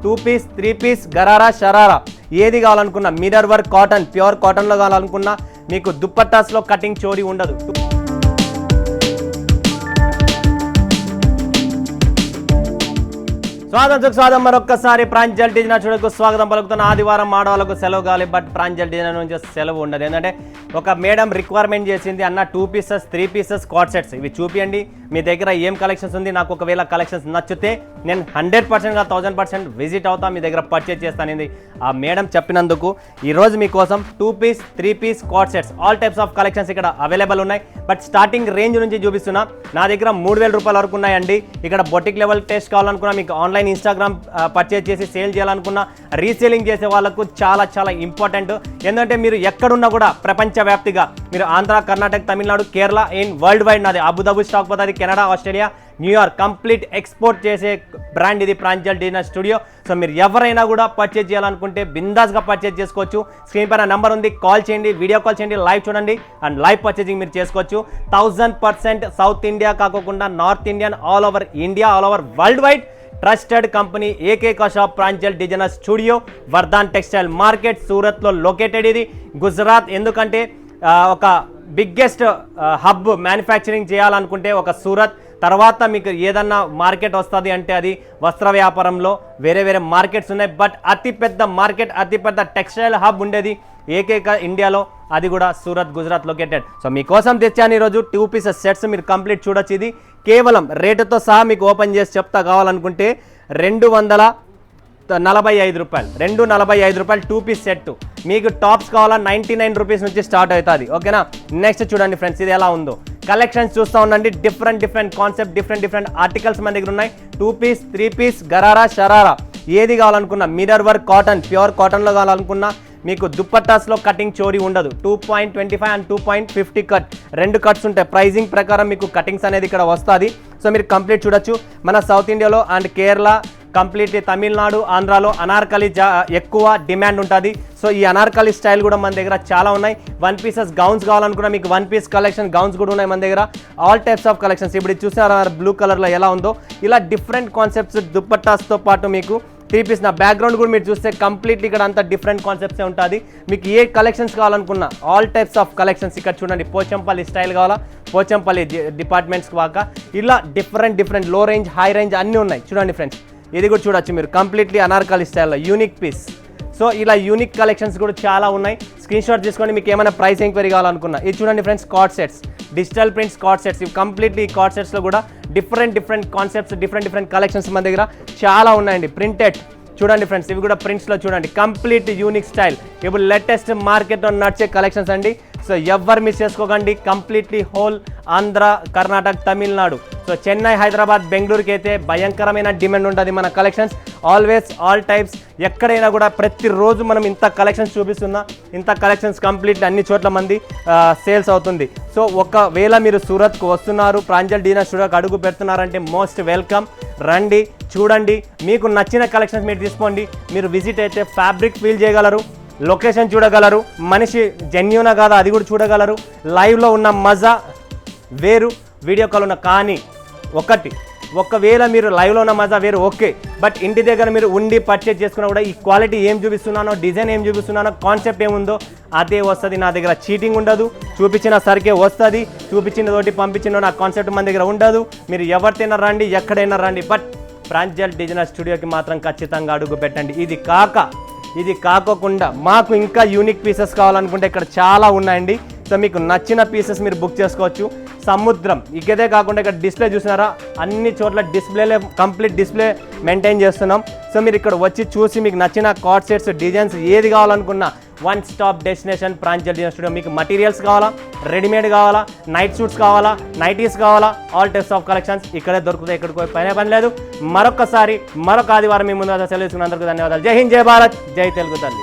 2 piece 3 piece gharara sharara ఏది కావాలనుకున్నా mirror work cotton pure కాటన్లో కావాలనుకున్నా మీకు దుప్పట్టాస్లో కటింగ్ చోరీ ఉండదు. స్వాగతం మరొక్కసారి ప్రాంజల్ డిజైనర్ స్టూడియోకు స్వాగతం పలుకుతున్న. ఆదివారం ఆడవాళ్ళకు సెలవు కావాలి, బట్ ప్రాంజల్ డిజైనర్ నుంచి సెలవు ఉండదు. ఏంటంటే ఒక మేడం రిక్వైర్మెంట్ చేసింది, అన్న 2 పీసెస్ 3 పీసెస్ కాట్ సెట్స్ ఇవి చూపియండి, మీ దగ్గర ఏం కలెక్షన్స్ ఉంది, నాకు ఒకవేళ కలెక్షన్స్ నచ్చితే నేను 100%గా 1000% విజిట్ అవుతా, మీ దగ్గర పర్చేజ్ చేస్తాను. ఆ మేడం చెప్పినందుకు ఈరోజు మీకోసం 2 piece 3 piece cot sets all types of collections ఇక్కడ అవైలబుల్ ఉన్నాయి. బట్ స్టార్టింగ్ రేంజ్ నుంచి చూపిస్తున్నా. నా దగ్గర 3000 రూపాయల వరకు ఉన్నాయండి. ఇక్కడ బొటిక్ లెవెల్ టెస్ట్ కావాలనుకున్నా, మీకు ఆన్లైన్ ఇన్స్టాగ్రామ్ పర్చేజ్ చేసి సేల్ చేయాలనుకున్నా, రీసేలింగ్ చేసే వాళ్ళకు చాలా చాలా ఇంపార్టెంట్. ఎందుకంటే మీరు ఎక్కడున్నా కూడా ప్రపంచవ్యాప్తిగా మీరు Andhra, Karnataka, Tamil Nadu, Kerala in world wide నాది అబుదాబి స్టాక్ పోతుంది, Canada, Australia, New York complete export చేసే బ్రాండ్ ఇది ప్రాంజల్ డిజైనర్ స్టూడియో. సో మీరు ఎవరైనా కూడా పర్చేజ్ చేయాలనుకుంటే బిందాస్గా పర్చేజ్ చేసుకోవచ్చు. స్క్రీన్ పైన నెంబర్ ఉంది, కాల్ చేయండి, వీడియో కాల్ చేయండి, లైవ్ చూడండి అండ్ లైవ్ పర్చేజింగ్ మీరు చేసుకోవచ్చు. 1000% సౌత్ ఇండియా కాకుండా north Indian, all over India, all over world wide trusted company ఏకైక shop Pranjal designer studio, Vardhan textile market, సూరత్లో లొకేటెడ్. ఇది గుజరాత్. ఎందుకంటే ఒక బిగ్గెస్ట్ హబ్ మ్యానుఫ్యాక్చరింగ్ చేయాలనుకుంటే ఒక సూరత్, తర్వాత మీకు ఏదన్నా మార్కెట్ వస్తుంది అంటే అది వస్త్ర వ్యాపారంలో వేరే వేరే మార్కెట్స్ ఉన్నాయి. బట్ అతిపెద్ద మార్కెట్, అతిపెద్ద టెక్స్టైల్ హబ్ ఉండేది ఏకైక ఇండియాలో, అది కూడా సూరత్, గుజరాత్ లొకేటెడ్. సో మీకోసం తెచ్చాను ఈరోజు 2 పీసెస్ సెట్స్, మీరు కంప్లీట్ చూడొచ్చు. ఇది కేవలం రేటుతో సహా మీకు ఓపెన్ చేసి చెప్తా, కావాలనుకుంటే 245 రూపాయలు, 245 రూపాయలు 2 పీస్ సెట్. మీకు టాప్స్ కావాలా 99 రూపీస్ నుంచి స్టార్ట్ అవుతుంది. ఓకేనా. నెక్స్ట్ చూడండి ఫ్రెండ్స్, ఇది ఎలా ఉందో కలెక్షన్స్ చూస్తూ ఉండండి. డిఫరెంట్ కాన్సెప్ట్, డిఫరెంట్ ఆర్టికల్స్ మన దగ్గర ఉన్నాయి. 2 పీస్ 3 పీస్ గరారా షరారా ఏది కావాలనుకున్నా, మిర్రర్ వర్క్ కాటన్ ప్యూర్ కాటన్లో కావాలనుకున్నా మీకు దుప్పట్టాస్లో కటింగ్ చోరీ ఉండదు. 2.25 అండ్ 2.50 కట్, 2 కట్స్ ఉంటాయి. ప్రైజింగ్ ప్రకారం మీకు కటింగ్స్ అనేది ఇక్కడ వస్తుంది. సో మీరు కంప్లీట్ చూడొచ్చు. మన సౌత్ ఇండియాలో అండ్ కేరళ, కంప్లీట్లీ తమిళనాడు, ఆంధ్రాలో అనార్కలి ఎక్కువ డిమాండ్ ఉంటుంది. సో ఈ అనార్కలి స్టైల్ కూడా మన దగ్గర చాలా ఉన్నాయి. 1 పీసెస్ గౌన్స్ కావాలనుకున్నా మీకు 1 పీస్ కలెక్షన్ గౌన్స్ కూడా ఉన్నాయి మన దగ్గర. All types of collections. ఇప్పుడు చూసారా బ్లూ కలర్లో ఎలా ఉందో, ఇలా డిఫరెంట్ కాన్సెప్ట్స్ దుప్పట్టాస్తో పాటు మీకు 3 పీస్. నా బ్యాక్గ్రౌండ్ కూడా మీరు చూస్తే కంప్లీట్లీ ఇక్కడ అంతా డిఫరెంట్ కాన్సెప్ట్సే ఉంటుంది. మీకు ఏ కలెక్షన్స్ కావాలనుకున్నా ఆల్ టైప్స్ ఆఫ్ కలెక్షన్స్ ఇక్కడ చూడండి. పోచంపల్లి స్టైల్ కావాలా, పోచంపల్లి డిపార్ట్మెంట్స్ కాక ఇలా డిఫరెంట్ లో రేంజ్, హై రేంజ్ అన్నీ ఉన్నాయి. చూడండి ఫ్రెండ్స్, ఇది కూడా చూడొచ్చు మీరు. కంప్లీట్లీ అనార్కలి స్టైల్లో యూనిక్ పీస్. సో ఇలా యూనిక్ కలెక్షన్స్ కూడా చాలా ఉన్నాయి. స్క్రీన్ షాట్ తీసుకోండి మీకు ఏమైనా ప్రైస్ ఎంక్వైరీ కావాలనుకున్నా. ఇది చూడండి friends, card sets, digital prints card sets. ఇవి కంప్లీట్లీ కార్డ్ సెట్స్లో కూడా డిఫరెంట్ కాన్సెప్ట్స్, డిఫరెంట్ కలెక్షన్స్ మన దగ్గర చాలా ఉన్నాయండి. ప్రింటెడ్ చూడండి ఫ్రెండ్స్, ఇవి కూడా ప్రింట్స్లో చూడండి. కంప్లీట్ యూనిక్ స్టైల్, ఇప్పుడు లేటెస్ట్ మార్కెట్లో నడిచే కలెక్షన్స్ అండి. సో ఎవరు మిస్ చేసుకోకండి. Completely whole Andhra, Karnataka, Tamil Nadu, so Chennai, Hyderabad, బెంగళూరుకి అయితే భయంకరమైన డిమాండ్ ఉంటుంది మన కలెక్షన్స్. ఆల్వేస్ ఆల్ టైప్స్, ఎక్కడైనా కూడా ప్రతిరోజు మనం ఇంత కలెక్షన్స్ చూపిస్తున్నా, ఇంత కలెక్షన్స్ కంప్లీట్లీ అన్ని చోట్ల మంది సేల్స్ అవుతుంది. సో ఒకవేళ మీరు సూరత్కు వస్తున్నారు, ప్రాంజల్ డిజైనర్ స్టూడియోకి అడుగు పెడుతున్నారంటే మోస్ట్ వెల్కమ్. రండి, చూడండి, మీకు నచ్చిన కలెక్షన్స్ మీరు తీసుకోండి. మీరు విజిట్ అయితే ఫ్యాబ్రిక్ ఫీల్ చేయగలరు, లొకేషన్ చూడగలరు, మనిషి జెన్యూనా కాదా అది కూడా చూడగలరు. లైవ్లో ఉన్న మజా వేరు, వీడియో కాల్ ఉన్న. కానీ ఒకవేళ మీరు లైవ్లో ఉన్న మజా వేరు, ఓకే. బట్ ఇంటి దగ్గర మీరు ఉండి పర్చేజ్ చేసుకున్నా కూడా ఈ క్వాలిటీ ఏం చూపిస్తున్నానో, డిజైన్ ఏం చూపిస్తున్నానో, కాన్సెప్ట్ ఏముందో అదే వస్తుంది. నా దగ్గర చీటింగ్ ఉండదు. చూపించిన సరికే వస్తుంది, చూపించిన తోటి పంపించిన నా కాన్సెప్ట్ మన దగ్గర ఉండదు. మీరు ఎవరితైనా రండి, ఎక్కడైనా రండి, బట్ ప్రాంజల్ డిజైనర్ స్టూడియోకి మాత్రం ఖచ్చితంగా అడుగు పెట్టండి. ఇది కాకుండా మాకు ఇంకా యూనిక్ పీసెస్ కావాలనుకుంటే ఇక్కడ చాలా ఉన్నాయండి. సో మీకు నచ్చిన పీసెస్ మీరు బుక్ చేసుకోవచ్చు. సముద్రం ఇదే కాకుండా ఇక్కడ డిస్ప్లే చూసినారా, అన్ని చోట్ల డిస్ప్లేలే, కంప్లీట్ డిస్ప్లే మెయింటైన్ చేస్తున్నాం. సో మీరు ఇక్కడ వచ్చి చూసి మీకు నచ్చిన కార్డ్ సెట్స్, డిజైన్స్ ఏది కావాలనుకున్నా one stop destination Pranjal designer studio. మీకు మటీరియల్స్ కావాలా, రెడీమేడ్ కావాలా, నైట్ సూట్స్ కావాలా, నైటీస్ కావాలా, ఆల్ టైప్స్ ఆఫ్ కలెక్షన్స్ ఇక్కడే దొరుకుతాయి. ఎక్కడికి పని లేదు. మరొక ఆదివారం మీ ముందు సెలవు తీసుకున్నందుకు ధన్యవాదాలు. జై హింద్, జై భారత్, జై తెలుగు తల్లి.